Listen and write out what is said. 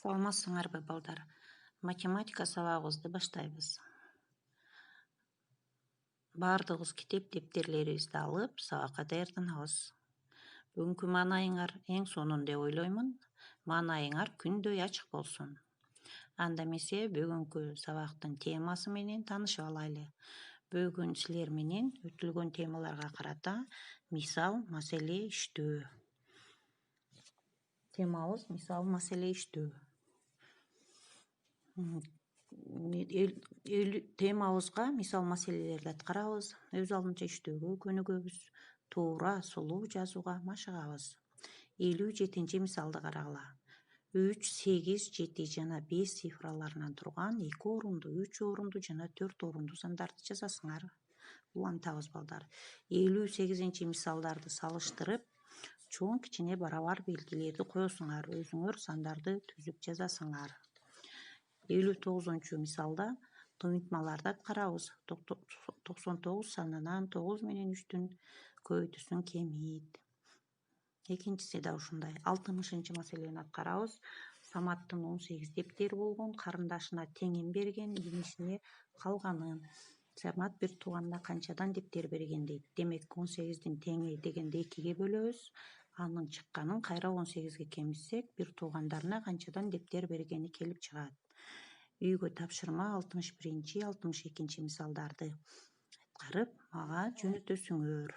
Саламатсыңарбы балдар? Математика сабагыбызды баштайбыз. Бардыгыбыз китеп дептерлерибизди алып, сабакка даярданабыз. Бүгүнкү маанайыңар эң сонун деп ойлоймун. Маанайыңар күндөй ачык болсун. Анда эмесе бүгүнкү сабактын темасы менен таанышып алайлы. Бүгүн силер менен өтүлгөн темаларга карата мисал, маселе иштөө. Темабыз мисал, маселе иштөө. Темабызга мисал маселелерди аткарабыз, өз алдынча иштөөгө көнүгөбүз, туура, сулуу жазууга машыгабыз. 57 мисалды карагыла. 3, 8, 7 жана 5 цифраларынан турган 2 орунду, 3 орунду жана 4 орунду сандарды жазасыңар. Улантабыз балдар. 58 мисалдарды салыштырып, чоң кичине барабар белгилерди коесуңар, өзүңөр сандарды түзүп жазасыңар. 59 мисалда томитмаларды аткарабыз. 99 санынан 9 менен 3-түн көбөйтүүсүн кемийт. Экинчиси да ушундай. 60 маселени аткарабыз. Саматтын 18 дептери болгон, карындашына теңин берген, инисине калганын. Самат бир тууганына канчадан дептер берген дейт. Демек 18-дин теңи дегенди 2-ге бөлөбүз. Анын чыкканын кайра 18-ге кемитсек, бир туугандарына канчадан дептер бергени келип чыгат. Үйгө тапшырма 61, 62 мисалдарды аткарып, мага жөнөтөсүңөр.